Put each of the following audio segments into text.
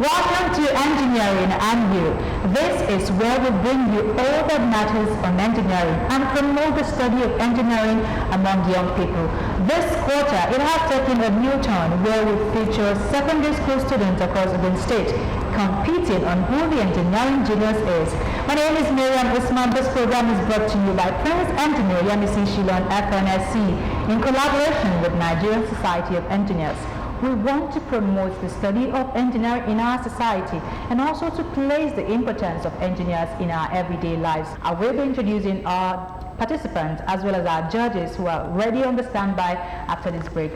Welcome to Engineering and You. This is where we bring you all that matters on engineering and promote the study of engineering among young people. This quarter, it has taken a new turn where we feature secondary school students across the state competing on who the engineering genius is. My name is Miriam Usman. This program is brought to you by Prince Engineer Yemisi Shilon FNSC in collaboration with Nigerian Society of Engineers. We want to promote the study of engineering in our society and also to place the importance of engineers in our everyday lives. I will be introducing our participants as well as our judges who are ready on the standby after this break.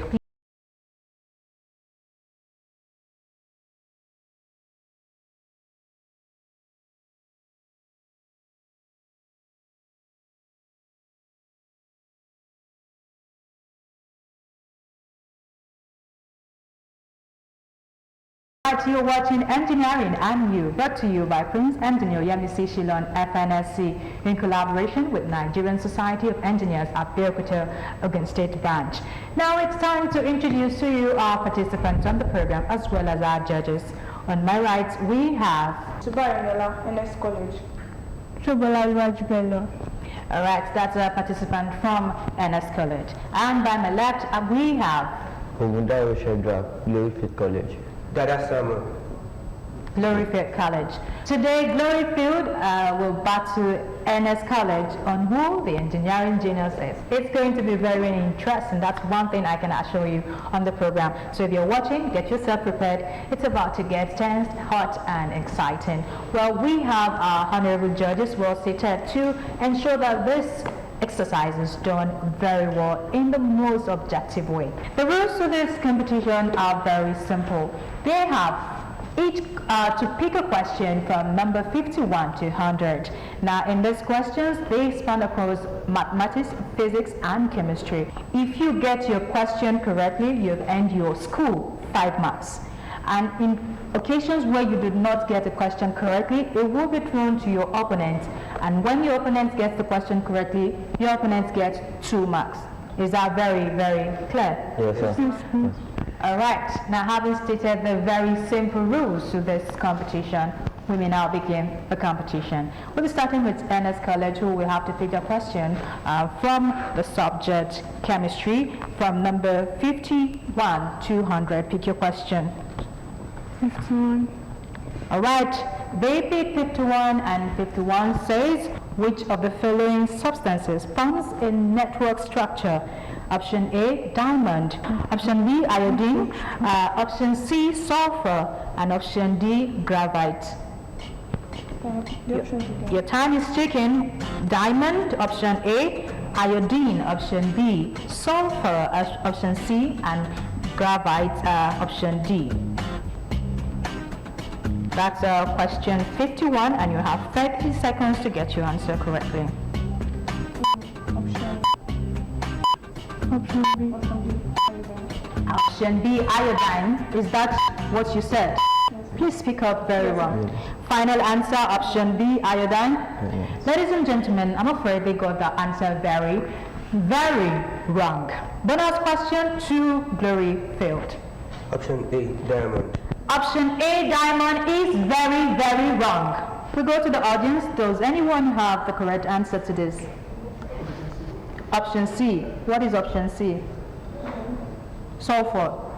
You're watching Engineering and You, brought to you by Prince Engineer Yemisi Shilon FNSC in collaboration with Nigerian Society of Engineers at Abeokuta, Ogun State Branch. Now it's time to introduce to you our participants on the program as well as our judges. On my right, we have Subayola, NS College. All right, that's a participant from NS College. And by my left, we have Ogtv, Gloryfield College. Gloryfield College. Today, Gloryfield will battle NS College on who the engineering genius is. It's going to be very interesting. That's one thing I can assure you on the program. So if you're watching, get yourself prepared. It's about to get tense, hot, and exciting. Well, we have our honorable judges well seated to ensure that this exercise is done very well in the most objective way. The rules to this competition are very simple. They have each to pick a question from number 51 to 100. Now in these questions, they span across mathematics, physics, and chemistry. If you get your question correctly, you've earned your school 5 marks. And in occasions where you did not get the question correctly, it will be thrown to your opponent. And when your opponent gets the question correctly, your opponent gets 2 marks. Is that very, very clear? Yes, sir. Yes. All right. Now, having stated the very simple rules to this competition, we may now begin the competition. We'll be starting with NS College, who will have to pick a question from the subject chemistry from number 51 to 100. Pick your question. 51. All right, they pick 51 and 51 says, which of the following substances forms a network structure? Option A, diamond. Option B, iodine. Option C, sulfur. And option D, graphite. Your time is ticking. Diamond, option A. Iodine, option B. Sulfur, option C. And graphite, option D. That's question 51, and you have 30 seconds to get your answer correctly. Option B. Option B, iodine. Is that what you said? Please speak up very well. Final answer, option B, iodine. Yes. Ladies and gentlemen, I'm afraid they got the answer very, very wrong. Bonus question to Gloryfield. Option A, diamond. Option A, diamond, is very, very wrong. We go to the audience. Does anyone have the correct answer to this? Option C. What is option C? Sulfur. All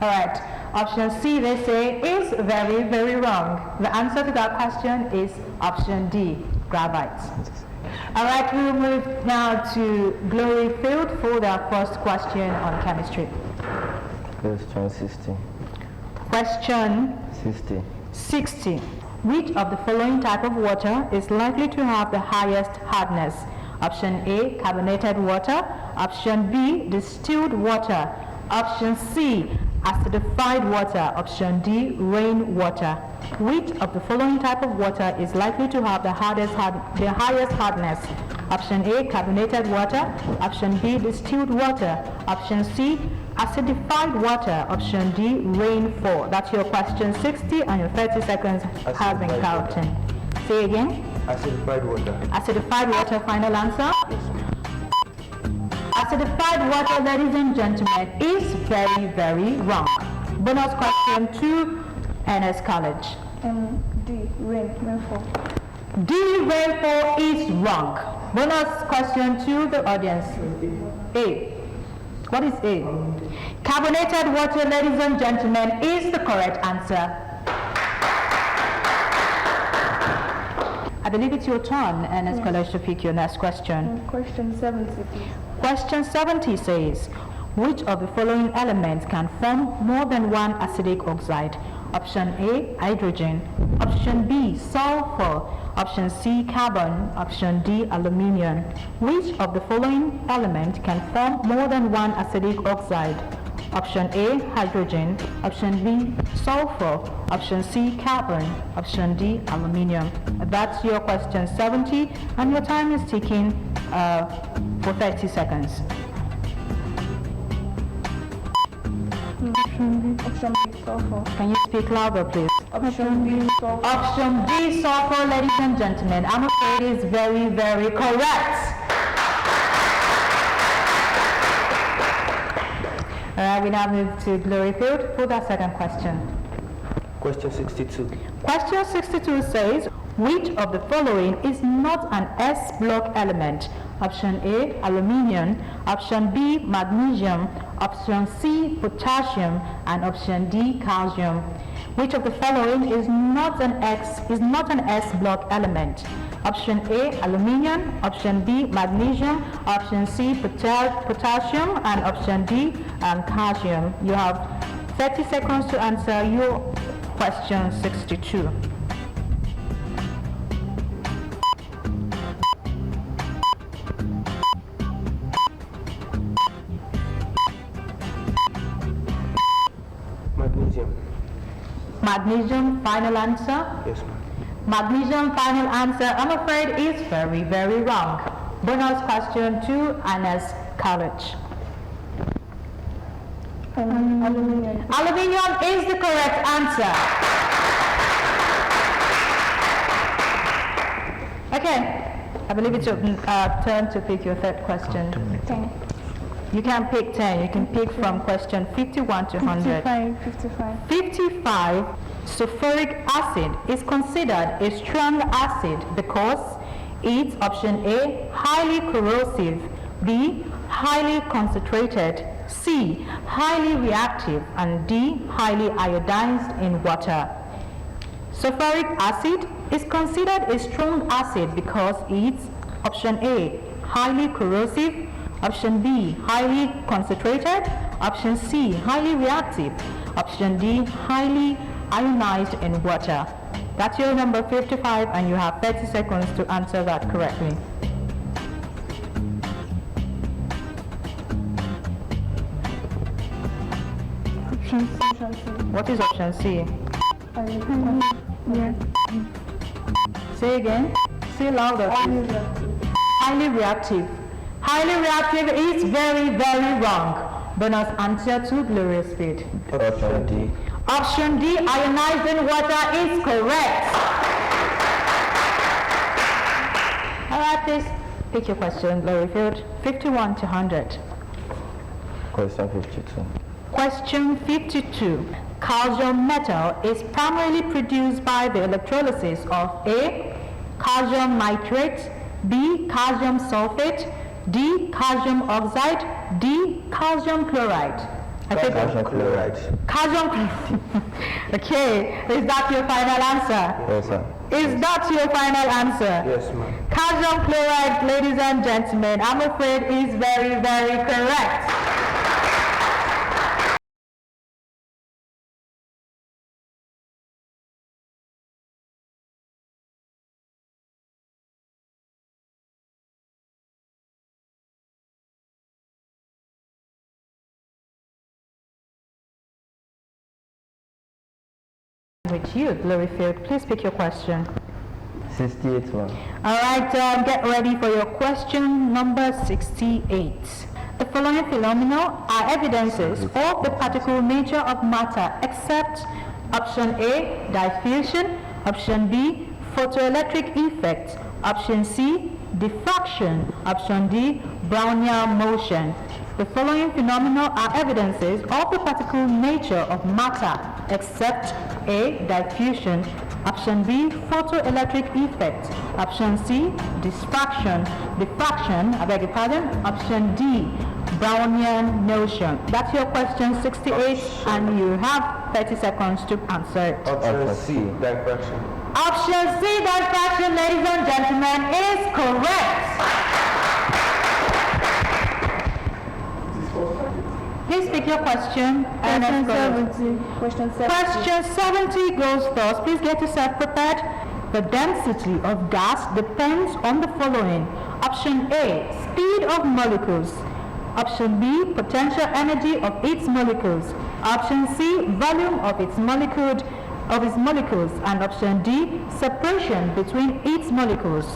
right. Option C, they say, is very, very wrong. The answer to that question is option D, graphite. All right, we'll move now to Gloryfield for their first question on chemistry. Question 60. Question 60. 60. Which of the following type of water is likely to have the highest hardness? Option A, carbonated water. Option B, distilled water. Option C, acidified water. Option D, rainwater. Which of the following type of water is likely to have the highest hardness? Option A, carbonated water. Option B, distilled water. Option C, acidified water. Option D, rainfall. That's your question 60, and your 30 seconds has been counting. Say again. Acidified water. Acidified water, final answer? Acidified water, ladies and gentlemen, is very, very wrong. Bonus question to NS College. D. Rainfall. D. Rainfall is wrong. Bonus question to the audience. A. What is A? Carbonated water, ladies and gentlemen, is the correct answer. I believe it's your turn, NS College, to pick your next question. Question 70, please. Question 70 says, which of the following elements can form more than one acidic oxide? Option A, hydrogen. Option B, sulfur. Option C, carbon. Option D, aluminium. Which of the following element can form more than one acidic oxide? Option A, hydrogen. Option B, sulfur. Option C, carbon. Option D, aluminium. That's your question 70, and your time is ticking for 30 seconds. Option B, sulfur. Can you speak louder, please? Option B, sulfur. Option D, sulfur, ladies and gentlemen. I'm afraid is very, very correct. All right, we now move to Gloryfield for the second question. Question 62. Question 62 says, which of the following is not an S block element? Option A, aluminium. Option B, magnesium. Option C, potassium. And option D, calcium. Which of the following is not an S block element? Option A, aluminium. Option B, magnesium. Option C, potassium. And option D, calcium. You have 30 seconds to answer your question 62. Magnesium. Magnesium, final answer? Yes, ma'am. Magnesium, final answer, I'm afraid is very, very wrong. Bonus question to NS College. Aluminium. Aluminium is the correct answer. Okay, I believe it's your turn to pick your third question. 10. You can pick 10. You can pick from question 51 to 100. 55. 55. Sulfuric acid is considered a strong acid because it's option A, highly corrosive, B, highly concentrated, C, highly reactive, and D, highly iodized in water. Sulfuric acid is considered a strong acid because it's option A, highly corrosive, option B, highly concentrated, option C, highly reactive, option D, highly ionized in water. That's your number 55, and you have 30 seconds to answer that correctly. Option C. What is option C? Yeah. Say again. Say louder. Highly reactive. Highly reactive is very, very wrong. Bonus answer to glorious speed. Option D. Option D, ionized in water, is correct. All right, please pick your question, Gloryfield. 51 to 100. Question 52. Question 52. Calcium metal is primarily produced by the electrolysis of A, calcium nitrate, B, calcium sulfate, D, calcium oxide, D, calcium chloride. Calcium chloride. Calcium Okay, is that your final answer? Yes, sir. Is that your final answer? Yes, ma'am. Calcium chloride, ladies and gentlemen, I'm afraid is very, very correct. With you, Gloryfield, please pick your question. 68, ma'am. All right, get ready for your question number 68. The following phenomena are evidences of the particle nature of matter except option A, diffusion, option B, photoelectric effect, option C, diffraction, option D, Brownian motion. The following phenomena are evidences of the particle nature of matter, except A. Diffusion, option B. Photoelectric effect, option C. Diffraction, I beg your pardon, option D. Brownian notion. That's your question 68, and you have 30 seconds to answer it. Option C, diffraction. Option C, diffraction, ladies and gentlemen, is correct. Please pick your question. Question 70. Question 70. Question 70 goes first. Please get yourself prepared. The density of gas depends on the following. Option A, speed of molecules. Option B, potential energy of its molecules. Option C, volume of its molecules. And option D, separation between its molecules.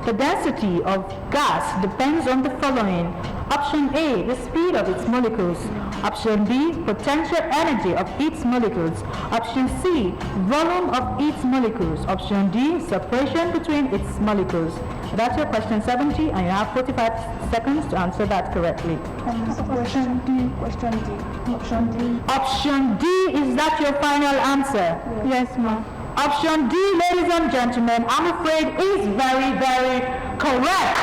The density of gas depends on the following. Option A, the speed of its molecules. Option B, potential energy of its molecules. Option C, volume of its molecules. Option D, separation between its molecules. That's your question 70, and you have 45 seconds to answer that correctly. Question D. Question D. Option D. Option D, is that your final answer? Yes, ma'am. Option D, ladies and gentlemen, I'm afraid is very, very correct.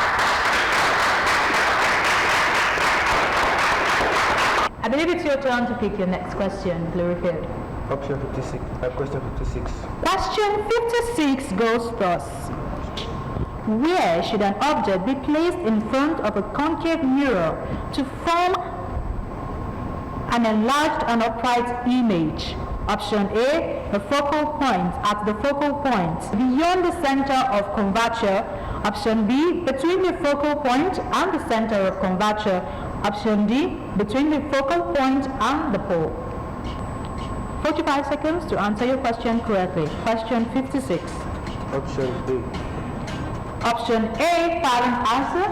I believe it's your turn to pick your next question, Blurryfield. Option 56. Question 56. Question 56 goes thus. Where should an object be placed in front of a concave mirror to form an enlarged and upright image? Option A, the focal point, at the focal point, beyond the center of curvature. Option B, between the focal point and the center of curvature. Option D, between the focal point and the pole. 45 seconds to answer your question correctly. Question 56. Option A. Option A, final answer.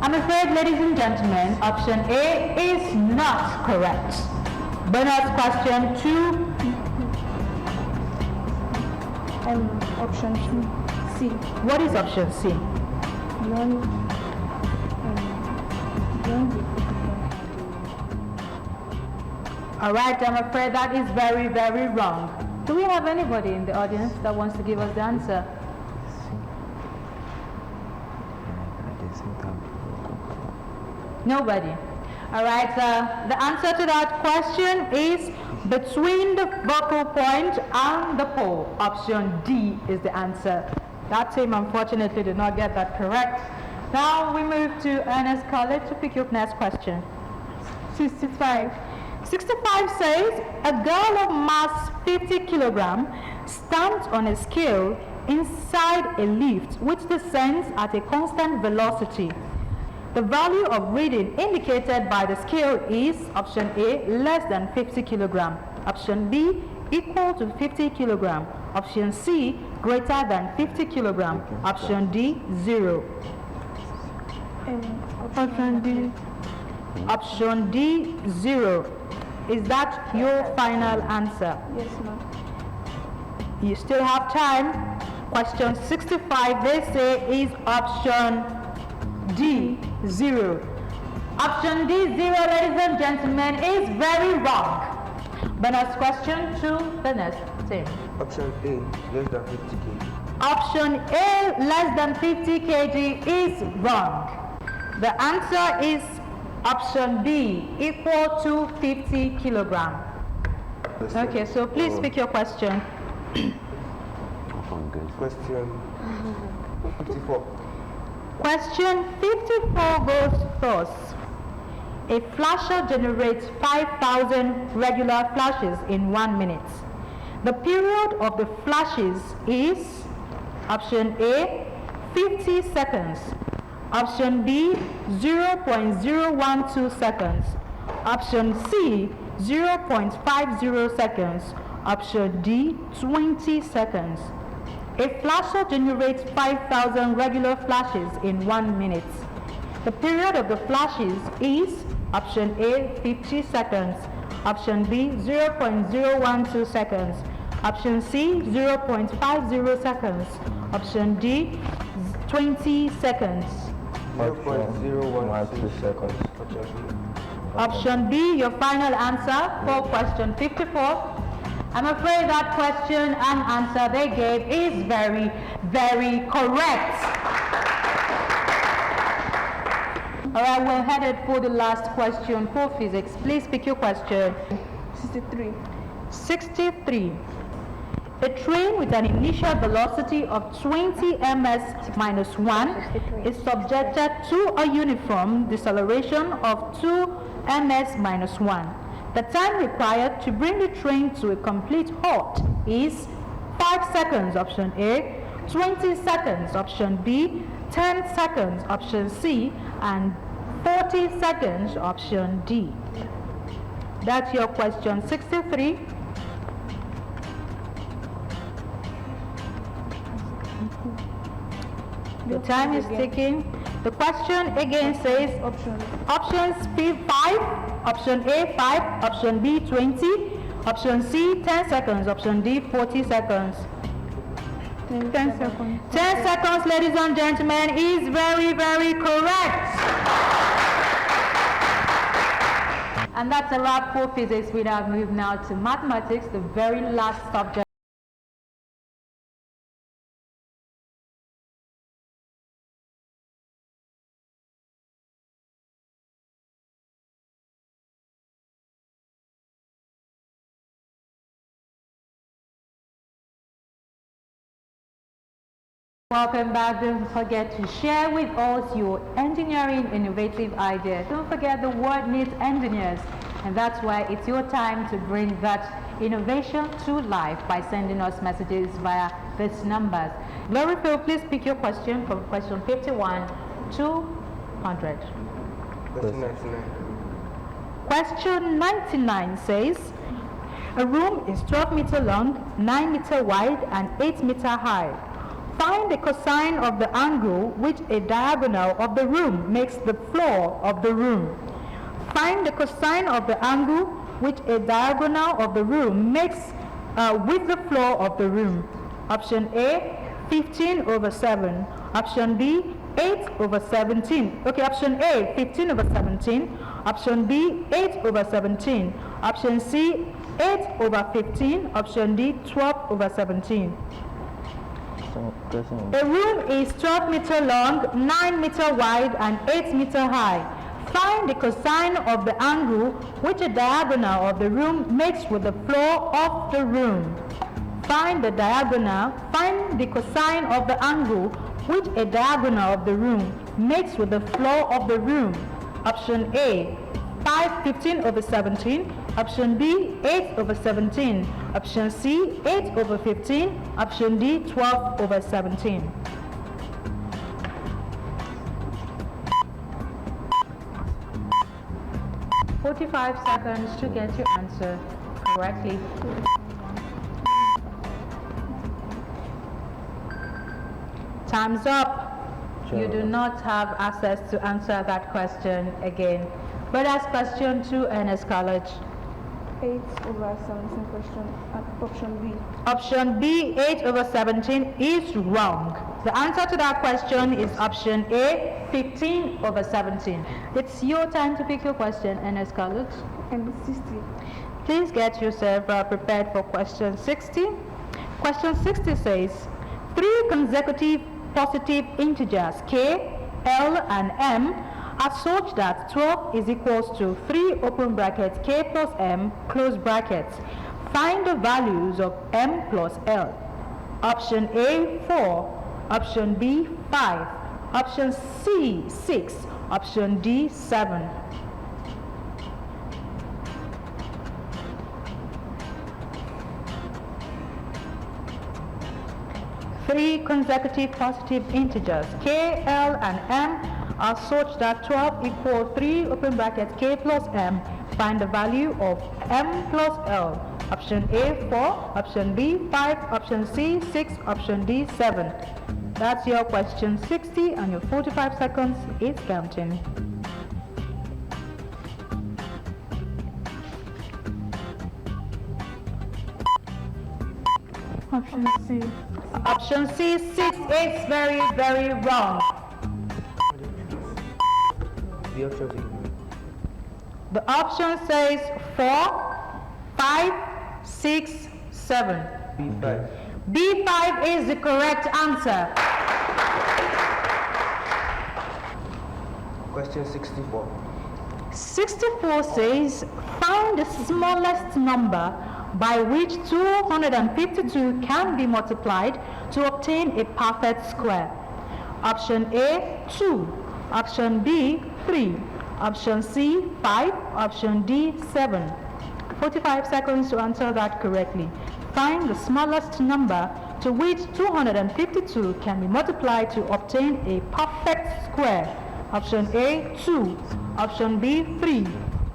I'm afraid, ladies and gentlemen, option A is not correct. Bonus question 2. Option C. What is option C? All right, I'm afraid that is very, very wrong. Do we have anybody in the audience that wants to give us the answer? Nobody. All right, the answer to that question is between the focal point and the pole. Option D is the answer. That team unfortunately did not get that correct. Now we move to Ernest College to pick your next question. 65. 65 says, a girl of mass 50 kilogram stands on a scale inside a lift which descends at a constant velocity. The value of reading indicated by the scale is option A, less than 50 kilogram. Option B, equal to 50 kilogram. Option C, greater than 50 kilogram. Option D, 0. Option D. Option D, 0. Is that your final answer? Yes, ma'am. You still have time. Question 65, they say, is option D, 0. Option D, 0, ladies and gentlemen, is very wrong. Bonus question to the next team. Option A, less than 50 kg. Option A, less than 50 kg, is wrong. The answer is option B, equal to 50 kilogram. Okay, so please pick your question. Question 54. Question 54 goes first. A flasher generates 5,000 regular flashes in 1 minute. The period of the flashes is option A, 50 seconds. Option B, 0.012 seconds. Option C, 0.50 seconds. Option D, 20 seconds. A flasher generates 5,000 regular flashes in 1 minute. The period of the flashes is option A, 50 seconds. Option B, 0.012 seconds. Option C, 0.50 seconds. Option D, 20 seconds. 0.012 seconds. Option B, your final answer for question 54. I'm afraid that question and answer they gave is very, very correct. All right, we're headed for the last question for physics. Please pick your question. 63. 63. A train with an initial velocity of 20 ms-1 is subjected to a uniform deceleration of 2 ms-1. The time required to bring the train to a complete halt is 5 seconds, option A, 20 seconds, option B, 10 seconds, option C, and 40 seconds, option D. That's your question 63. The time is ticking. The question again says options P5, option A 5, option B 20, option C 10 seconds, option D 40 seconds. 10 seconds. 10 seconds, ladies and gentlemen, is very, very correct. And that's a wrap for physics. We now move now to mathematics, the very last subject. Welcome back. Don't forget to share with us your engineering innovative ideas. Don't forget the world needs engineers, and that's why it's your time to bring that innovation to life by sending us messages via these numbers. Glory Phil, please pick your question from question 51 to 100. Question 99. Question 99 says, a room is 12 meter long, 9 meter wide, and 8 meter high. Find the cosine of the angle which a diagonal of the room makes the floor of the room. Find the cosine of the angle which a diagonal of the room makes with the floor of the room. Option A, 15 over 7. Option B, 8 over 17. Okay, option A, 15 over 17. Option B, 8 over 17. Option C, 8 over 15. Option D, 12 over 17. A room is 12 meter long, 9 meter wide, and 8 meter high. Find the cosine of the angle which a diagonal of the room makes with the floor of the room. Find the cosine of the angle which a diagonal of the room makes with the floor of the room. Option A, 15 over 17. Option B, 8 over 17. Option C, 8 over 15. Option D, 12 over 17. "45 seconds to get your answer correctly. Time's up. You do not have access to answer that question again. But that's question 2, Ernest College. 8 over 17 question. Option B. Option B, 8 over 17, is wrong. The answer to that question is option A, 15 over 17. It's your time to pick your question, Ernest College. And 60. Please get yourself prepared for question 60. Question 60 says, 3 consecutive positive integers k, l, and m are such that 12 is equals to 3 open brackets k plus m close brackets. Find the values of m plus l. Option A, 4. Option B, 5. Option C, 6. Option D, 7. Three consecutive positive integers k, l, and m are such that 12 equals 3 open brackets k plus m. Find the value of m plus l. Option A, 4. Option B, 5. Option C, 6. Option D, 7. That's your question 60, and your 45 seconds is counting. Option C. Option C, 6, is very, very wrong. The options you give me. The option says 4, 5, 6, 7. B5. B5 is the correct answer. Question 64. 64 says, find the smallest number by which 252 can be multiplied to obtain a perfect square. Option A, 2. Option B, 3. Option C, 5. Option D, 7. 45 seconds to answer that correctly. Find the smallest number to which 252 can be multiplied to obtain a perfect square. Option A, 2. Option B, 3.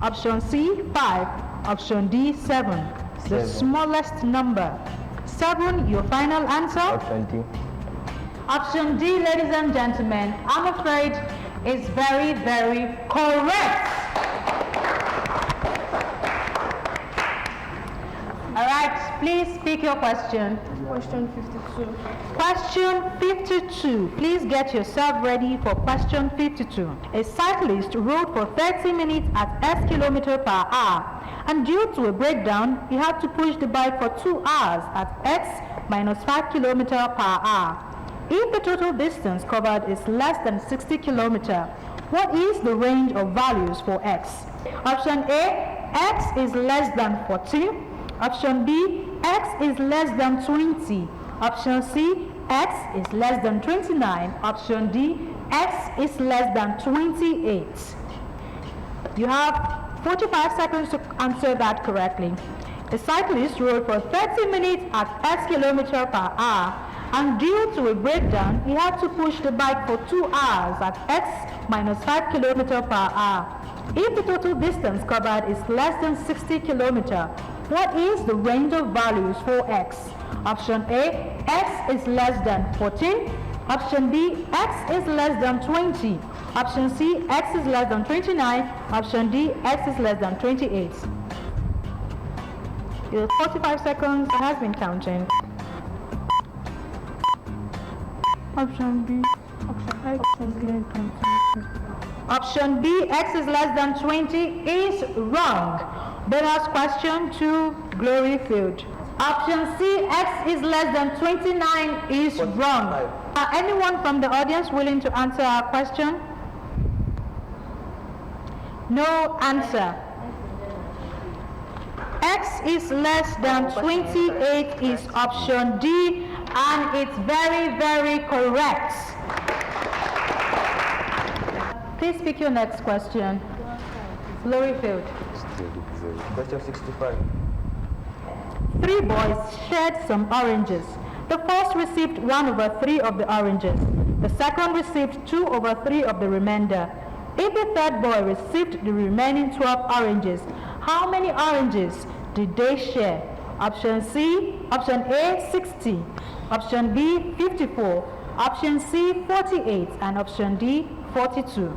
Option C, 5. Option D, 7. The 7. smallest number. 7, your final answer? Option D. Option D, ladies and gentlemen, I'm afraid is very, very correct. All right, please speak your question. Question 52. Question 52. Please get yourself ready for question 52. A cyclist rode for 30 minutes at S km/h, and due to a breakdown, he had to push the bike for 2 hours at X minus 5 km/h. If the total distance covered is less than 60 km, what is the range of values for X? Option A, X is less than 40. Option B, X is less than 20. Option C, X is less than 29. Option D, X is less than 28. You have 45 seconds to answer that correctly. A cyclist rode for 30 minutes at S km/h, and due to a breakdown, he had to push the bike for 2 hours at X minus 5 km/h. If the total distance covered is less than 60 km, what is the range of values for X? Option A, X is less than 14. Option B, X is less than 20. Option C, X is less than 29. Option D, X is less than 28. Your 45 seconds has been counting. Option B. Option X is less than 20. Option B, X is less than 20 is wrong. Bonus question to Glory Field. Option C, X is less than 29 is wrong. Anyone from the audience willing to answer our question? No answer. X is less than 28 is option D, and it's very, very correct. Please pick your next question. Glory Field. Question 65. 3 boys shared some oranges. The first received 1/3 of the oranges. The second received 2/3 of the remainder. If the third boy received the remaining 12 oranges, how many oranges did they share? Option A, 60. Option B, 54. Option C, 48. And option D, 42.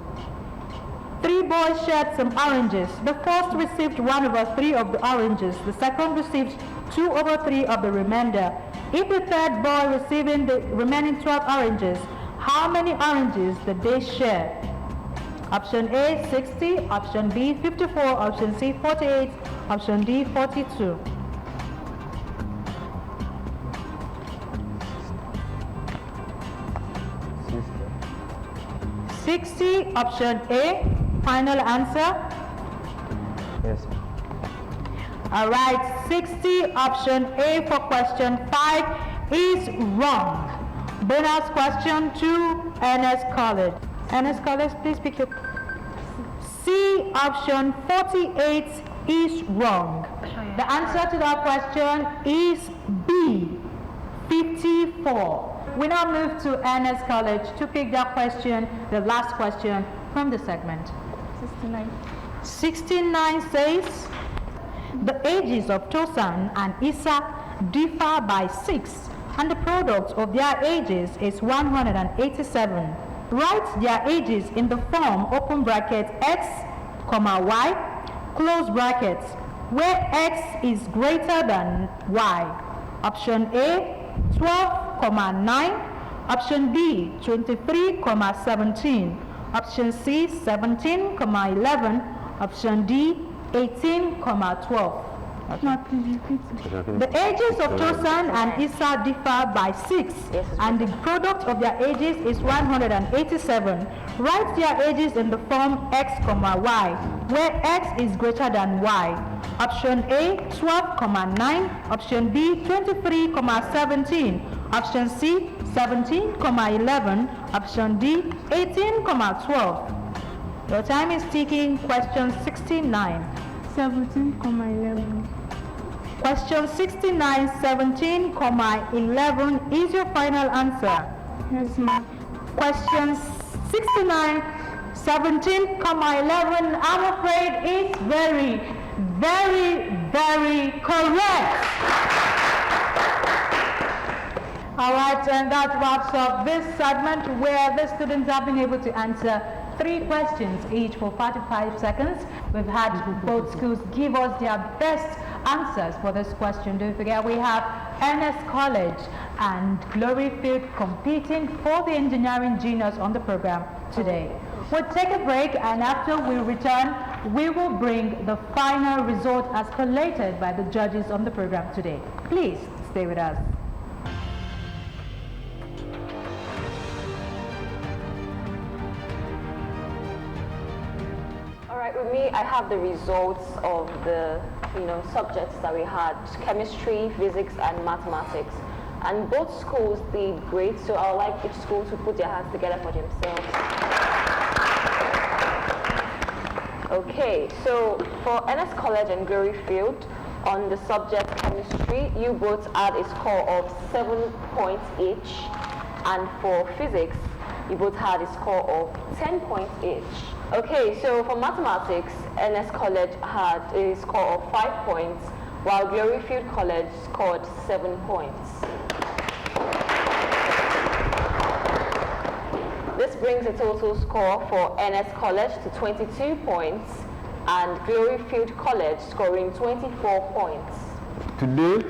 3 boys shared some oranges. The first received 1/3 of the oranges. The second received 2/3 of the remainder. If the third boy receiving the remaining 12 oranges, how many oranges did they share? Option A, 60. Option B, 54. Option C, 48. Option D, 42. 60. Option A. Final answer? Yes. Alright, 60. Option A for question 5 is wrong. Bonus question to NS College. NS College, please pick your... C, option 48 is wrong. The answer to that question is B, 54. We now move to NS College to pick that question, the last question from the segment. 69. 69 says, the ages of Tosan and Isa differ by 6, and the product of their ages is 187. Write their ages in the form open bracket x, y, close brackets, where x is greater than y. Option A, 12, 9. Option B, 23, 17. Option C, 17,11. Option D, 18,12. No, please repeat it. The ages of Tosan and Issa differ by 6, and the product of their ages is 187. Write their ages in the form x, y, where x is greater than y. Option A, 12,9. Option B, 23,17. Option C, 17,11. Option D, 18,12. Your time is ticking. Question 69. 17,11. Question 69, 17,11 is your final answer. Yes, ma'am. Question 69, 17,11, I'm afraid is very, very correct. All right, and that wraps up this segment where the students have been able to answer 3 questions each for 45 seconds. We've had both schools give us their best answers for this question. Don't forget, we have NS College and Gloryfield competing for the engineering juniors on the program today. We'll take a break, and after we return, we will bring the final result as collated by the judges on the program today. Please stay with us. With me, I have the results of the subjects that we had: chemistry, physics, and mathematics. And both schools did great, so I would like each school to put their hands together for themselves. Okay, so for NS College and Gloryfield, on the subject chemistry, you both had a score of 7 points each, and for physics, you both had a score of 10 points each. Okay, so for mathematics, NS College had a score of 5 points, while Gloryfield College scored 7 points. This brings the total score for NS College to 22 points, and Gloryfield College scoring 24 points. Today,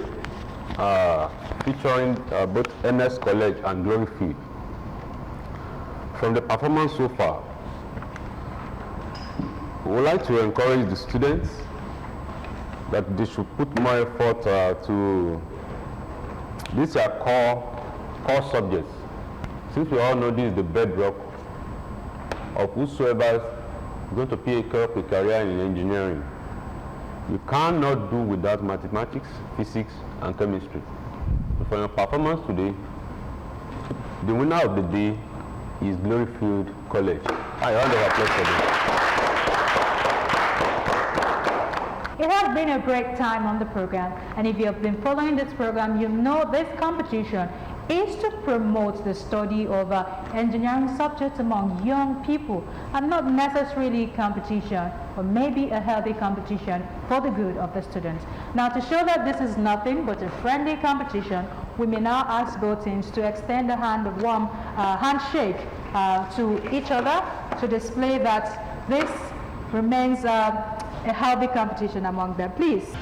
featuring both NS College and Gloryfield. From the performance so far, we would like to encourage the students that they should put more effort to these are core subjects. Since we all know this is the bedrock of whosoever is going to pick up a career in engineering. You cannot do without mathematics, physics, and chemistry. So for your performance today, the winner of the day is Gloryfield College. I round of applause for them. It has been a great time on the program, and if you have been following this program, you know this competition is to promote the study of engineering subjects among young people, and not necessarily competition, or maybe a healthy competition for the good of the students. Now, to show that this is nothing but a friendly competition, we may now ask both teams to extend a warm handshake to each other to display that this remains a healthy competition among them. Please.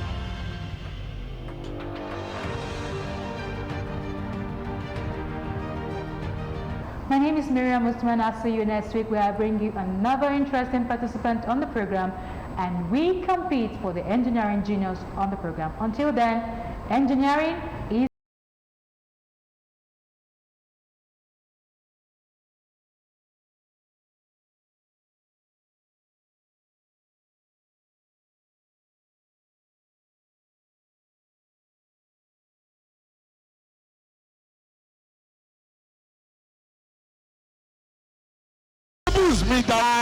My name is Miriam Usman. I'll see you next week where I bring you another interesting participant on the program, and we compete for the engineering juniors on the program. Until then, engineering is me down.